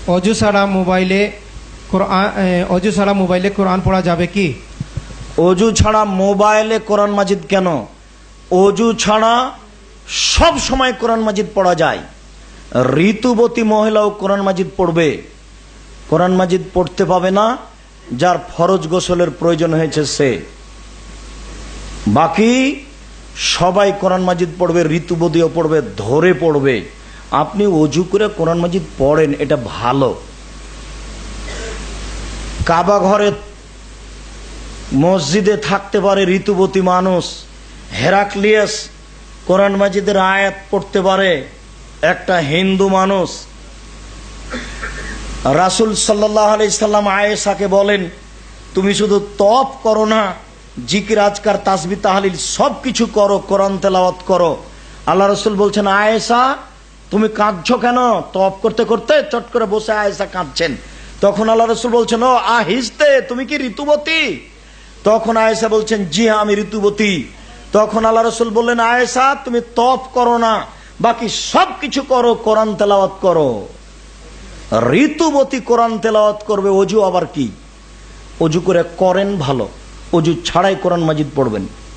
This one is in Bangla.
অজু ছাড়া মোবাইলে কোরআন পড়া যাবে কি? অজু ছাড়া মোবাইলে কোরআন মাজিদ কেন? অজু ছাড়া সব সময় কোরআন মাজিদ পড়া যায়। ঋতুবতী মহিলাও কোরআন মাজিদ পড়বে। কোরআন মাজিদ পড়তে পাবে না যার ফরজ গোসলের প্রয়োজন হয়েছে সে। বাকি সবাই কোরআন মাজিদ পড়বে, ঋতুবতীও পড়বে, ধরে পড়বে। আপনি অজু করে কোরআন মাজিদ পড়েন, এটা ভালো। কাবা ঘরে মসজিদে থাকতে পারে ঋতুবতী মানুষ, হেরাক্লিয়াস কোরআন মাজিদের আয়াত পড়তে পারে একটা হিন্দু মানুষ। রাসূল সাল্লাল্লাহু আলাইহি সাল্লাম আয়েশাকে বলেন, তুমি শুধু তপ করো না, জিকির আজকার তাসবিহ তাহলিল সব কিছু করো, কোরআন তেলাওয়াত করো। আল্লাহ রাসূল বলছেন, আয়েশা তুমি কাঁদছো কেন? তপ করতে করতে চট করে বসে আয়েশা কাঁদছেন। তখন আল্লাহ রাসূল বলছেন, ও আহিস্তে, তুমি কি ঋতুবতী? তখন আয়েশা বলছেন, জি হ্যাঁ আমি ঋতুবতী। তখন আল্লাহ রাসূল বললেন, আয়েশা তুমি তপ করো না, বাকি সব কিছু করো, কোরআন তেলাওয়াত করো। ঋতুবতী কোরআন তেলাওয়াত করবে, অজু আবার কি? অজু করে করেন ভালো, অজু ছাড়াই কোরআন মাজিদ পড়বেন।